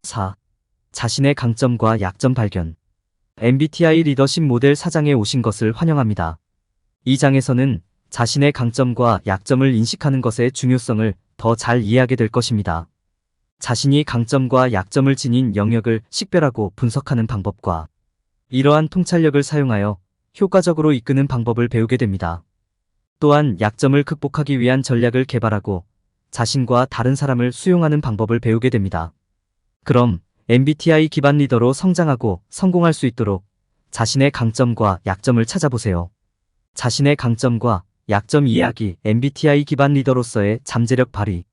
4. 자신의 강점과 약점 발견. MBTI 리더십 모델 4장에 오신 것을 환영합니다. 이 장에서는 자신의 강점과 약점을 인식하는 것의 중요성을 더 잘 이해하게 될 것입니다. 자신이 강점과 약점을 지닌 영역을 식별하고 분석하는 방법과 이러한 통찰력을 사용하여 효과적으로 이끄는 방법을 배우게 됩니다. 또한 약점을 극복하기 위한 전략을 개발하고 자신과 다른 사람을 수용하는 방법을 배우게 됩니다. 그럼 MBTI 기반 리더로 성장하고 성공할 수 있도록 자신의 강점과 약점을 찾아보세요. 자신의 강점과 약점 이해하기. MBTI 기반 리더로서의 잠재력 발휘.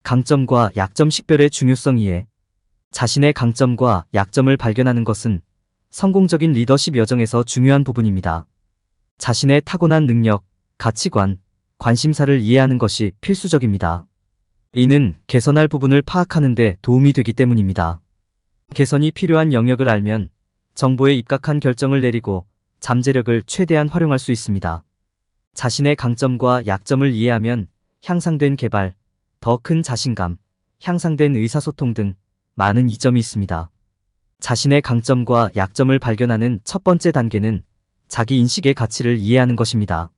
강점과 약점 식별의 중요성 이해. 자신의 강점과 약점을 발견하는 것은 성공적인 리더십 여정에서 중요한 부분입니다. 자신의 타고난 능력, 가치관, 관심사를 이해하는 것이 필수적입니다. 이는 개선할 부분을 파악하는 데 도움이 되기 때문입니다. 개선이 필요한 영역을 알면 정보에 입각한 결정을 내리고 잠재력을 최대한 활용할 수 있습니다. 자신의 강점과 약점을 이해하면 향상된 개발, 더 큰 자신감, 향상된 의사소통 등 많은 이점이 있습니다. 자신의 강점과 약점을 발견하는 첫 번째 단계는 자기 인식의 가치를 이해하는 것입니다.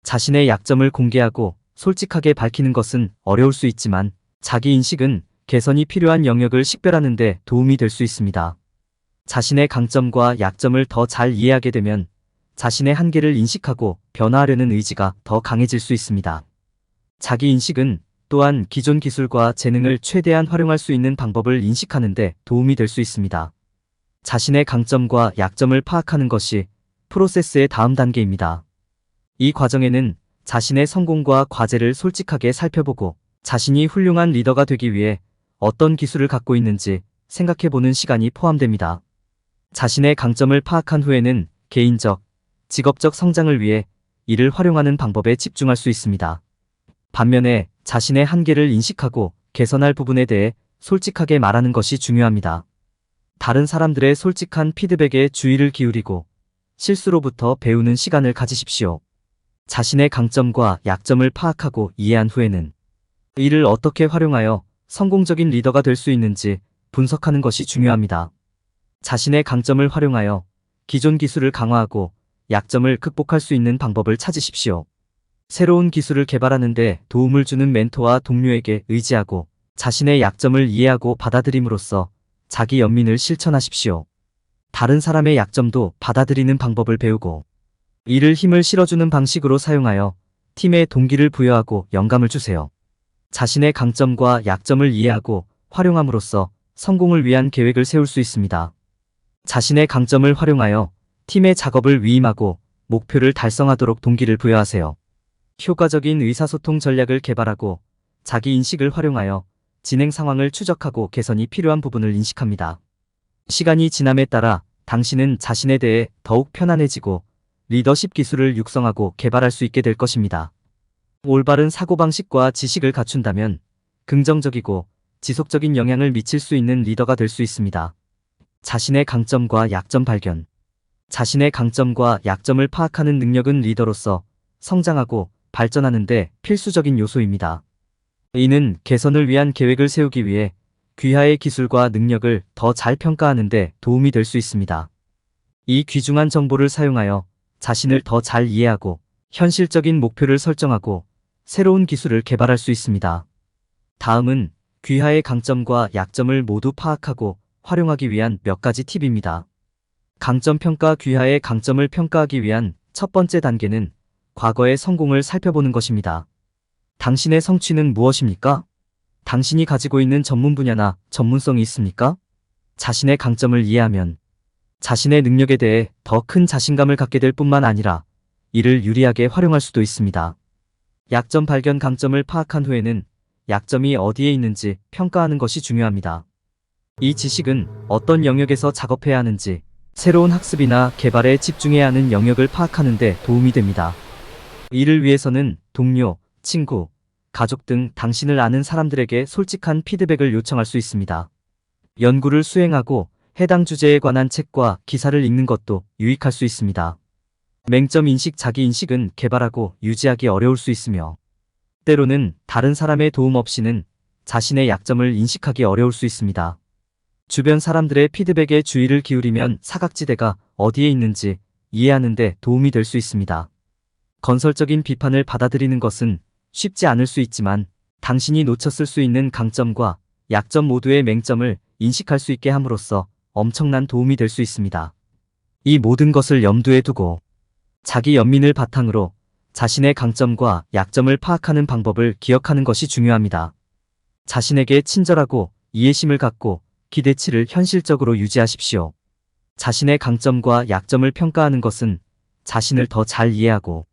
자신의 약점을 공개하고 솔직하게 밝히는 것은 어려울 수 있지만 자기 인식은 개선이 필요한 영역을 식별하는 데 도움이 될 수 있습니다. 자신의 강점과 약점을 더 잘 이해하게 되면 자신의 한계를 인식하고 변화하려는 의지가 더 강해질 수 있습니다. 자기 인식은 또한 기존 기술과 재능을 최대한 활용할 수 있는 방법을 인식하는 데 도움이 될 수 있습니다. 자신의 강점과 약점을 파악하는 것이 프로세스의 다음 단계입니다. 이 과정에는 자신의 성공과 과제를 솔직하게 살펴보고 자신이 훌륭한 리더가 되기 위해 어떤 기술을 갖고 있는지 생각해보는 시간이 포함됩니다. 자신의 강점을 파악한 후에는 개인적, 직업적 성장을 위해 이를 활용하는 방법에 집중할 수 있습니다. 반면에 자신의 한계를 인식하고 개선할 부분에 대해 솔직하게 말하는 것이 중요합니다. 다른 사람들의 솔직한 피드백에 주의를 기울이고 실수로부터 배우는 시간을 가지십시오. 자신의 강점과 약점을 파악하고 이해한 후에는 이를 어떻게 활용하여 성공적인 리더가 될 수 있는지 분석하는 것이 중요합니다. 자신의 강점을 활용하여 기존 기술을 강화하고 약점을 극복할 수 있는 방법을 찾으십시오. 새로운 기술을 개발하는 데 도움을 주는 멘토와 동료에게 의지하고 자신의 약점을 이해하고 받아들임으로써 자기 연민을 실천하십시오. 다른 사람의 약점도 받아들이는 방법을 배우고 이를 힘을 실어주는 방식으로 사용하여 팀에 동기를 부여하고 영감을 주세요. 자신의 강점과 약점을 이해하고 활용함으로써 성공을 위한 계획을 세울 수 있습니다. 자신의 강점을 활용하여 팀의 작업을 위임하고 목표를 달성하도록 동기를 부여하세요. 효과적인 의사소통 전략을 개발하고 자기 인식을 활용하여 진행 상황을 추적하고 개선이 필요한 부분을 인식합니다. 시간이 지남에 따라 당신은 자신에 대해 더욱 편안해지고 리더십 기술을 육성하고 개발할 수 있게 될 것입니다. 올바른 사고방식과 지식을 갖춘다면 긍정적이고 지속적인 영향을 미칠 수 있는 리더가 될 수 있습니다. 자신의 강점과 약점 발견. 자신의 강점과 약점을 파악하는 능력은 리더로서 성장하고 발전하는 데 필수적인 요소입니다. 이는 개선을 위한 계획을 세우기 위해 귀하의 기술과 능력을 더 잘 평가하는 데 도움이 될 수 있습니다. 이 귀중한 정보를 사용하여 자신을 더 잘 이해하고 현실적인 목표를 설정하고 새로운 기술을 개발할 수 있습니다. 다음은 귀하의 강점과 약점을 모두 파악하고 활용하기 위한 몇 가지 팁입니다. 강점 평가. 귀하의 강점을 평가하기 위한 첫 번째 단계는 과거의 성공을 살펴보는 것입니다. 당신의 성취는 무엇입니까? 당신이 가지고 있는 전문 분야나 전문성이 있습니까? 자신의 강점을 이해하면 자신의 능력에 대해 더 큰 자신감을 갖게 될 뿐만 아니라 이를 유리하게 활용할 수도 있습니다. 약점 발견. 강점을 파악한 후에는 약점이 어디에 있는지 평가하는 것이 중요합니다. 이 지식은 어떤 영역에서 작업해야 하는지, 새로운 학습이나 개발에 집중해야 하는 영역을 파악하는 데 도움이 됩니다. 이를 위해서는 동료, 친구, 가족 등 당신을 아는 사람들에게 솔직한 피드백을 요청할 수 있습니다. 연구를 수행하고 해당 주제에 관한 책과 기사를 읽는 것도 유익할 수 있습니다. 맹점 인식. 자기 인식은 개발하고 유지하기 어려울 수 있으며 때로는 다른 사람의 도움 없이는 자신의 약점을 인식하기 어려울 수 있습니다. 주변 사람들의 피드백에 주의를 기울이면 사각지대가 어디에 있는지 이해하는 데 도움이 될 수 있습니다. 건설적인 비판을 받아들이는 것은 쉽지 않을 수 있지만 당신이 놓쳤을 수 있는 강점과 약점 모두의 맹점을 인식할 수 있게 함으로써 엄청난 도움이 될 수 있습니다. 이 모든 것을 염두에 두고 자기 연민을 바탕으로 자신의 강점과 약점을 파악하는 방법을 기억하는 것이 중요합니다. 자신에게 친절하고 이해심을 갖고 기대치를 현실적으로 유지하십시오. 자신의 강점과 약점을 평가하는 것은 자신을 더 잘 이해하고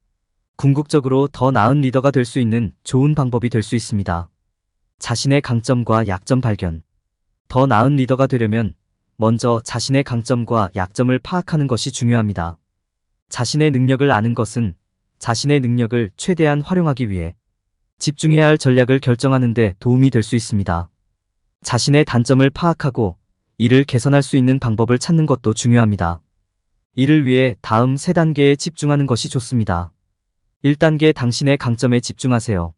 궁극적으로 더 나은 리더가 될 수 있는 좋은 방법이 될 수 있습니다. 자신의 강점과 약점 발견. 더 나은 리더가 되려면 먼저 자신의 강점과 약점을 파악하는 것이 중요합니다. 자신의 능력을 아는 것은 자신의 능력을 최대한 활용하기 위해 집중해야 할 전략을 결정하는 데 도움이 될 수 있습니다. 자신의 단점을 파악하고 이를 개선할 수 있는 방법을 찾는 것도 중요합니다. 이를 위해 다음 3단계에 집중하는 것이 좋습니다. 1단계 당신의 강점에 집중하세요.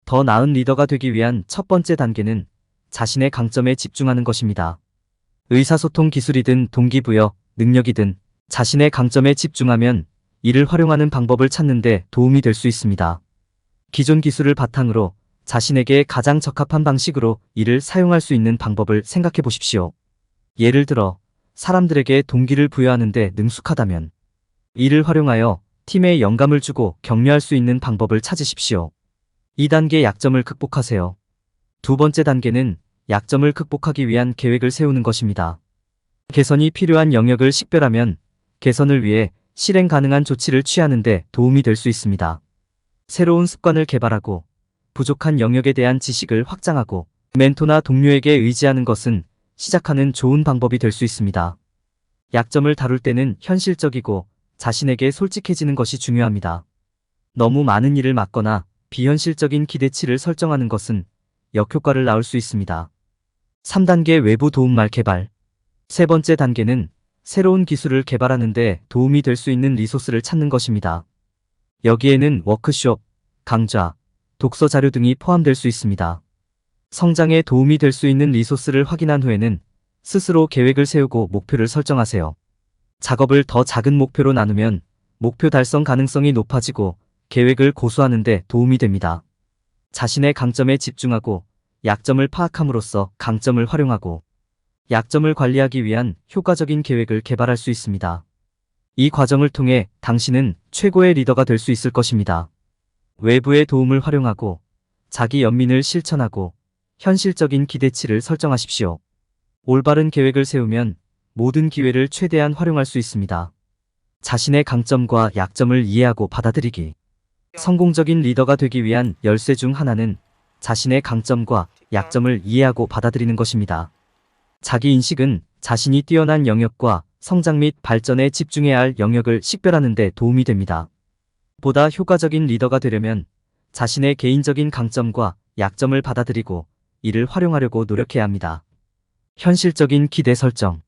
더 나은 리더가 되기 위한 첫 번째 단계는 자신의 강점에 집중하는 것입니다. 의사소통 기술이든 동기부여, 능력이든 자신의 강점에 집중하면 이를 활용하는 방법을 찾는 데 도움이 될 수 있습니다. 기존 기술을 바탕으로 자신에게 가장 적합한 방식으로 이를 사용할 수 있는 방법을 생각해 보십시오. 예를 들어 사람들에게 동기를 부여하는 데 능숙하다면 이를 활용하여 팀에 영감을 주고 격려할 수 있는 방법을 찾으십시오. 2단계 약점을 극복하세요. 두 번째 단계는 약점을 극복하기 위한 계획을 세우는 것입니다. 개선이 필요한 영역을 식별하면 개선을 위해 실행 가능한 조치를 취하는 데 도움이 될 수 있습니다. 새로운 습관을 개발하고 부족한 영역에 대한 지식을 확장하고 멘토나 동료에게 의지하는 것은 시작하는 좋은 방법이 될 수 있습니다. 약점을 다룰 때는 현실적이고 자신에게 솔직해지는 것이 중요합니다. 너무 많은 일을 맡거나 비현실적인 기대치를 설정하는 것은 역효과를 낳을 수 있습니다. 3단계 외부 도움말 개발. 세 번째 단계는 새로운 기술을 개발하는 데 도움이 될 수 있는 리소스를 찾는 것입니다. 여기에는 워크숍, 강좌, 독서 자료 등이 포함될 수 있습니다. 성장에 도움이 될 수 있는 리소스를 확인한 후에는 스스로 계획을 세우고 목표를 설정하세요. 작업을 더 작은 목표로 나누면 목표 달성 가능성이 높아지고 계획을 고수하는 데 도움이 됩니다. 자신의 강점에 집중하고 약점을 파악함으로써 강점을 활용하고 약점을 관리하기 위한 효과적인 계획을 개발할 수 있습니다. 이 과정을 통해 당신은 최고의 리더가 될 수 있을 것입니다. 외부의 도움을 활용하고 자기 연민을 실천하고 현실적인 기대치를 설정하십시오. 올바른 계획을 세우면 모든 기회를 최대한 활용할 수 있습니다. 자신의 강점과 약점을 이해하고 받아들이기. 성공적인 리더가 되기 위한 열쇠 중 하나는 자신의 강점과 약점을 이해하고 받아들이는 것입니다. 자기 인식은 자신이 뛰어난 영역과 성장 및 발전에 집중해야 할 영역을 식별하는 데 도움이 됩니다. 보다 효과적인 리더가 되려면 자신의 개인적인 강점과 약점을 받아들이고 이를 활용하려고 노력해야 합니다. 현실적인 기대 설정.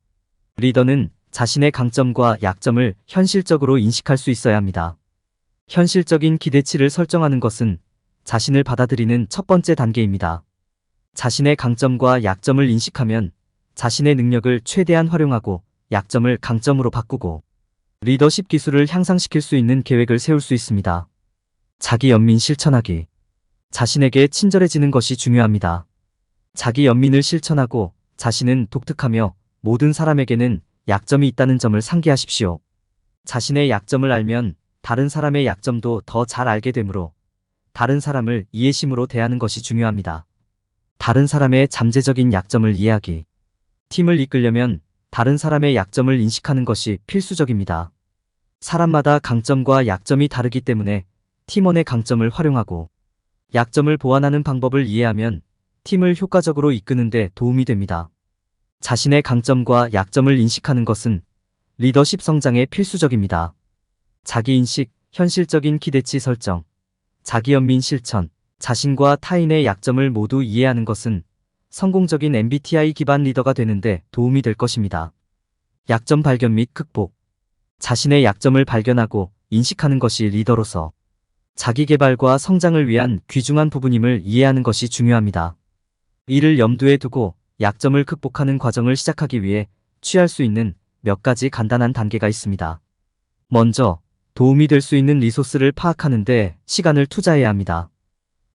리더는 자신의 강점과 약점을 현실적으로 인식할 수 있어야 합니다. 현실적인 기대치를 설정하는 것은 자신을 받아들이는 첫 번째 단계입니다. 자신의 강점과 약점을 인식하면 자신의 능력을 최대한 활용하고 약점을 강점으로 바꾸고 리더십 기술을 향상시킬 수 있는 계획을 세울 수 있습니다. 자기 연민 실천하기. 자신에게 친절해지는 것이 중요합니다. 자기 연민을 실천하고 자신은 독특하며 모든 사람에게는 약점이 있다는 점을 상기하십시오. 자신의 약점을 알면 다른 사람의 약점도 더 잘 알게 되므로 다른 사람을 이해심으로 대하는 것이 중요합니다. 다른 사람의 잠재적인 약점을 이해하기. 팀을 이끌려면 다른 사람의 약점을 인식하는 것이 필수적입니다. 사람마다 강점과 약점이 다르기 때문에 팀원의 강점을 활용하고 약점을 보완하는 방법을 이해하면 팀을 효과적으로 이끄는 데 도움이 됩니다. 자신의 강점과 약점을 인식하는 것은 리더십 성장에 필수적입니다. 자기인식, 현실적인 기대치 설정, 자기연민 실천, 자신과 타인의 약점을 모두 이해하는 것은 성공적인 MBTI 기반 리더가 되는데 도움이 될 것입니다. 약점 발견 및 극복. 자신의 약점을 발견하고 인식하는 것이 리더로서 자기 개발과 성장을 위한 귀중한 부분임을 이해하는 것이 중요합니다. 이를 염두에 두고 약점을 극복하는 과정을 시작하기 위해 취할 수 있는 몇 가지 간단한 단계가 있습니다. 먼저, 도움이 될 수 있는 리소스를 파악하는 데 시간을 투자해야 합니다.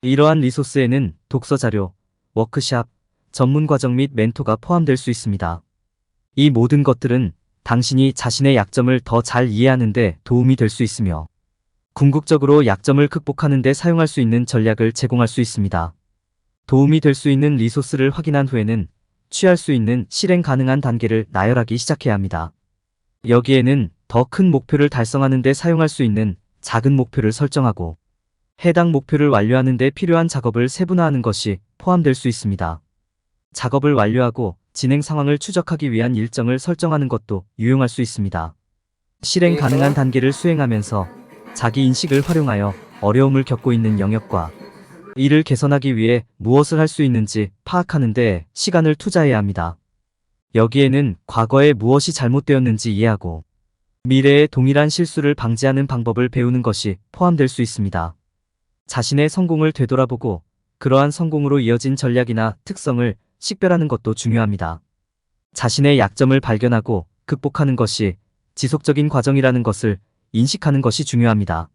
이러한 리소스에는 독서 자료, 워크샵, 전문 과정 및 멘토가 포함될 수 있습니다. 이 모든 것들은 당신이 자신의 약점을 더 잘 이해하는 데 도움이 될 수 있으며, 궁극적으로 약점을 극복하는 데 사용할 수 있는 전략을 제공할 수 있습니다. 도움이 될 수 있는 리소스를 확인한 후에는 취할 수 있는 실행 가능한 단계를 나열하기 시작해야 합니다. 여기에는 더 큰 목표를 달성하는 데 사용할 수 있는 작은 목표를 설정하고, 해당 목표를 완료하는 데 필요한 작업을 세분화하는 것이 포함될 수 있습니다. 작업을 완료하고 진행 상황을 추적하기 위한 일정을 설정하는 것도 유용할 수 있습니다. 실행 가능한 단계를 수행하면서 자기 인식을 활용하여 어려움을 겪고 있는 영역과 이를 개선하기 위해 무엇을 할 수 있는지 파악하는 데 시간을 투자해야 합니다. 여기에는 과거에 무엇이 잘못되었는지 이해하고 미래에 동일한 실수를 방지하는 방법을 배우는 것이 포함될 수 있습니다. 자신의 성공을 되돌아보고 그러한 성공으로 이어진 전략이나 특성을 식별하는 것도 중요합니다. 자신의 약점을 발견하고 극복하는 것이 지속적인 과정이라는 것을 인식하는 것이 중요합니다.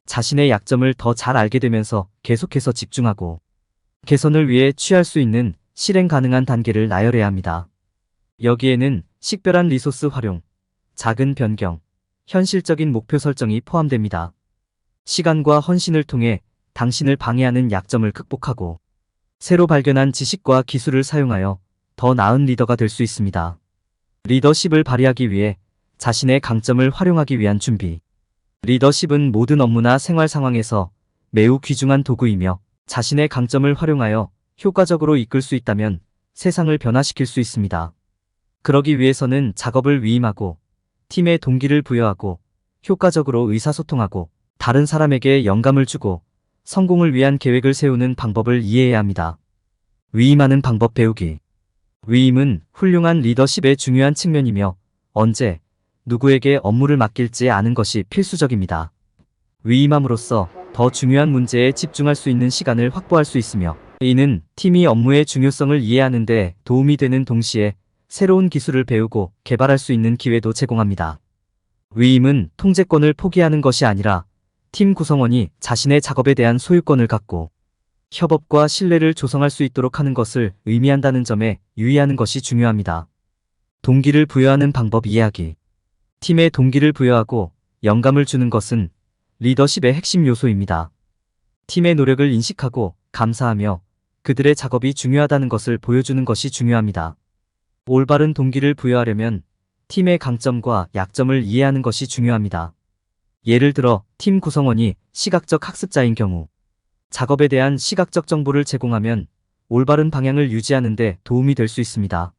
자신의 약점을 더 잘 알게 되면서 계속해서 집중하고 개선을 위해 취할 수 있는 실행 가능한 단계를 나열해야 합니다. 여기에는 식별한 리소스 활용, 작은 변경, 현실적인 목표 설정이 포함됩니다. 시간과 헌신을 통해 당신을 방해하는 약점을 극복하고 새로 발견한 지식과 기술을 사용하여 더 나은 리더가 될 수 있습니다. 리더십을 발휘하기 위해 자신의 강점을 활용하기 위한 준비. 리더십은 모든 업무나 생활 상황에서 매우 귀중한 도구이며 자신의 강점을 활용하여 효과적으로 이끌 수 있다면 세상을 변화시킬 수 있습니다. 그러기 위해서는 작업을 위임하고 팀의 동기를 부여하고 효과적으로 의사소통하고 다른 사람에게 영감을 주고 성공을 위한 계획을 세우는 방법을 이해해야 합니다. 위임하는 방법 배우기. 위임은 훌륭한 리더십의 중요한 측면이며 언제, 누구에게 업무를 맡길지 아는 것이 필수적입니다. 위임함으로써 더 중요한 문제에 집중할 수 있는 시간을 확보할 수 있으며 이는 팀이 업무의 중요성을 이해하는 데 도움이 되는 동시에 새로운 기술을 배우고 개발할 수 있는 기회도 제공합니다. 위임은 통제권을 포기하는 것이 아니라 팀 구성원이 자신의 작업에 대한 소유권을 갖고 협업과 신뢰를 조성할 수 있도록 하는 것을 의미한다는 점에 유의하는 것이 중요합니다. 동기를 부여하는 방법 이야기. 팀에 동기를 부여하고 영감을 주는 것은 리더십의 핵심 요소입니다. 팀의 노력을 인식하고 감사하며 그들의 작업이 중요하다는 것을 보여주는 것이 중요합니다. 올바른 동기를 부여하려면 팀의 강점과 약점을 이해하는 것이 중요합니다. 예를 들어 팀 구성원이 시각적 학습자인 경우 작업에 대한 시각적 정보를 제공하면 올바른 방향을 유지하는 데 도움이 될 수 있습니다.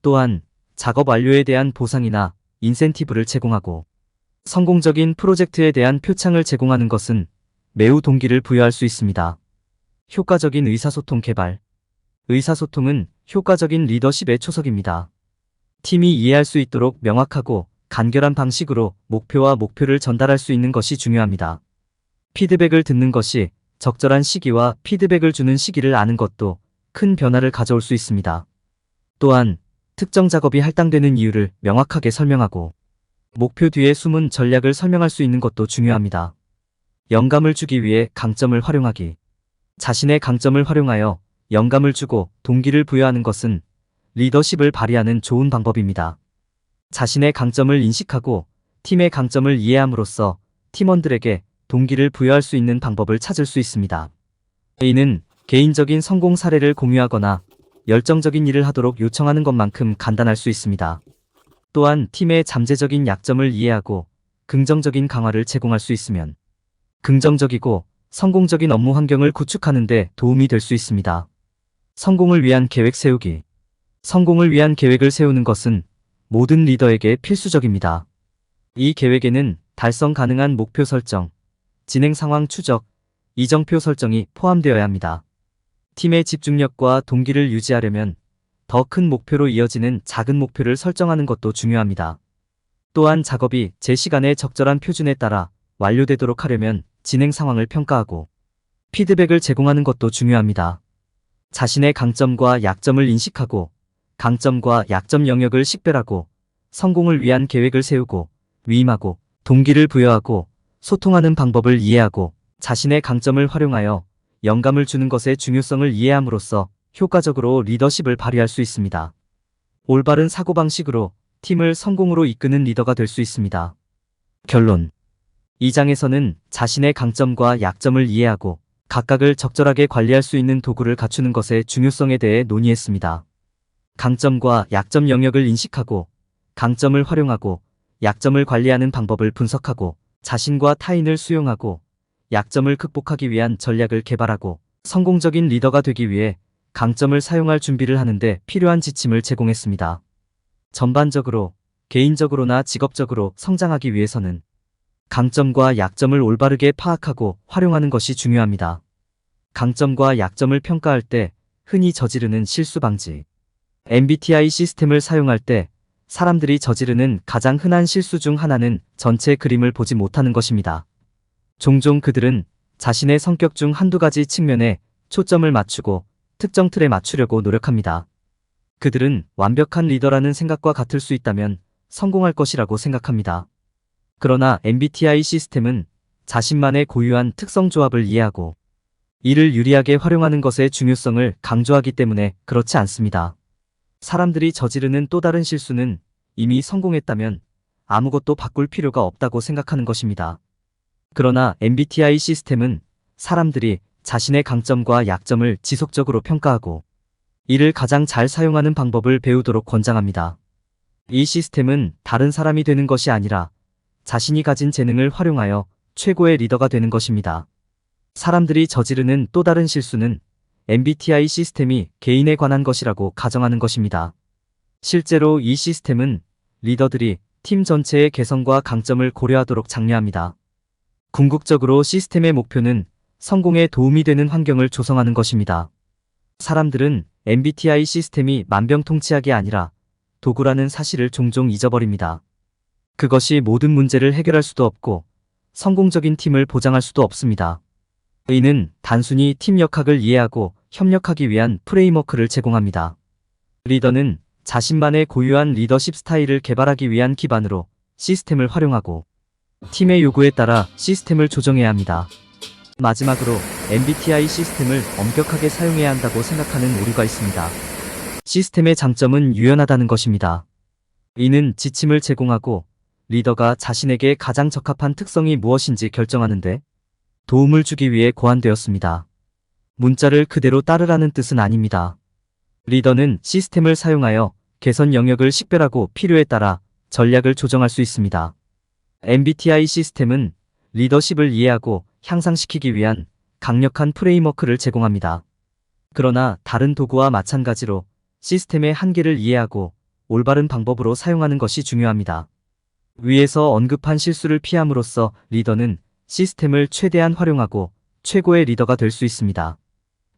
또한 작업 완료에 대한 보상이나 인센티브를 제공하고 성공적인 프로젝트에 대한 표창을 제공하는 것은 매우 동기를 부여할 수 있습니다. 효과적인 의사소통 개발. 의사소통은 효과적인 리더십의 초석입니다. 팀이 이해할 수 있도록 명확하고 간결한 방식으로 목표를 전달할 수 있는 것이 중요합니다. 피드백을 듣는 것이 적절한 시기와 피드백을 주는 시기를 아는 것도 큰 변화를 가져올 수 있습니다. 또한 특정 작업이 할당되는 이유를 명확하게 설명하고 목표 뒤에 숨은 전략을 설명할 수 있는 것도 중요합니다. 영감을 주기 위해 강점을 활용하기. 자신의 강점을 활용하여 영감을 주고 동기를 부여하는 것은 리더십을 발휘하는 좋은 방법입니다. 자신의 강점을 인식하고 팀의 강점을 이해함으로써 팀원들에게 동기를 부여할 수 있는 방법을 찾을 수 있습니다. 이는 개인적인 성공 사례를 공유하거나 열정적인 일을 하도록 요청하는 것만큼 간단할 수 있습니다. 또한 팀의 잠재적인 약점을 이해하고 긍정적인 강화를 제공할 수 있으면 긍정적이고 성공적인 업무 환경을 구축하는 데 도움이 될 수 있습니다. 성공을 위한 계획 세우기. 성공을 위한 계획을 세우는 것은 모든 리더에게 필수적입니다. 이 계획에는 달성 가능한 목표 설정, 진행 상황 추적, 이정표 설정이 포함되어야 합니다. 팀의 집중력과 동기를 유지하려면 더 큰 목표로 이어지는 작은 목표를 설정하는 것도 중요합니다. 또한 작업이 제 시간에 적절한 표준에 따라 완료되도록 하려면 진행 상황을 평가하고 피드백을 제공하는 것도 중요합니다. 자신의 강점과 약점을 인식하고 강점과 약점 영역을 식별하고 성공을 위한 계획을 세우고 위임하고 동기를 부여하고 소통하는 방법을 이해하고 자신의 강점을 활용하여 영감을 주는 것의 중요성을 이해함으로써 효과적으로 리더십을 발휘할 수 있습니다. 올바른 사고방식으로 팀을 성공으로 이끄는 리더가 될 수 있습니다. 결론. 이 장에서는 자신의 강점과 약점을 이해하고 각각을 적절하게 관리할 수 있는 도구를 갖추는 것의 중요성에 대해 논의했습니다. 강점과 약점 영역을 인식하고 강점을 활용하고 약점을 관리하는 방법을 분석하고 자신과 타인을 수용하고 약점을 극복하기 위한 전략을 개발하고 성공적인 리더가 되기 위해 강점을 사용할 준비를 하는데 필요한 지침을 제공했습니다. 전반적으로 개인적으로나 직업적으로 성장하기 위해서는 강점과 약점을 올바르게 파악하고 활용하는 것이 중요합니다. 강점과 약점을 평가할 때 흔히 저지르는 실수 방지. MBTI 시스템을 사용할 때 사람들이 저지르는 가장 흔한 실수 중 하나는 전체 그림을 보지 못하는 것입니다. 종종 그들은 자신의 성격 중 한두 가지 측면에 초점을 맞추고 특정 틀에 맞추려고 노력합니다. 그들은 완벽한 리더라는 생각과 같을 수 있다면 성공할 것이라고 생각합니다. 그러나 MBTI 시스템은 자신만의 고유한 특성 조합을 이해하고 이를 유리하게 활용하는 것의 중요성을 강조하기 때문에 그렇지 않습니다. 사람들이 저지르는 또 다른 실수는 이미 성공했다면 아무것도 바꿀 필요가 없다고 생각하는 것입니다. 그러나 MBTI 시스템은 사람들이 자신의 강점과 약점을 지속적으로 평가하고 이를 가장 잘 사용하는 방법을 배우도록 권장합니다. 이 시스템은 다른 사람이 되는 것이 아니라 자신이 가진 재능을 활용하여 최고의 리더가 되는 것입니다. 사람들이 저지르는 또 다른 실수는 MBTI 시스템이 개인에 관한 것이라고 가정하는 것입니다. 실제로 이 시스템은 리더들이 팀 전체의 개성과 강점을 고려하도록 장려합니다. 궁극적으로 시스템의 목표는 성공에 도움이 되는 환경을 조성하는 것입니다. 사람들은 MBTI 시스템이 만병통치약이 아니라 도구라는 사실을 종종 잊어버립니다. 그것이 모든 문제를 해결할 수도 없고 성공적인 팀을 보장할 수도 없습니다. 이는 단순히 팀 역학을 이해하고 협력하기 위한 프레임워크를 제공합니다. 리더는 자신만의 고유한 리더십 스타일을 개발하기 위한 기반으로 시스템을 활용하고 팀의 요구에 따라 시스템을 조정해야 합니다. 마지막으로 MBTI 시스템을 엄격하게 사용해야 한다고 생각하는 오류가 있습니다. 시스템의 장점은 유연하다는 것입니다. 이는 지침을 제공하고 리더가 자신에게 가장 적합한 특성이 무엇인지 결정하는데 도움을 주기 위해 고안되었습니다. 문자를 그대로 따르라는 뜻은 아닙니다. 리더는 시스템을 사용하여 개선 영역을 식별하고 필요에 따라 전략을 조정할 수 있습니다. MBTI 시스템은 리더십을 이해하고 향상시키기 위한 강력한 프레임워크를 제공합니다. 그러나 다른 도구와 마찬가지로 시스템의 한계를 이해하고 올바른 방법으로 사용하는 것이 중요합니다. 위에서 언급한 실수를 피함으로써 리더는 시스템을 최대한 활용하고 최고의 리더가 될 수 있습니다.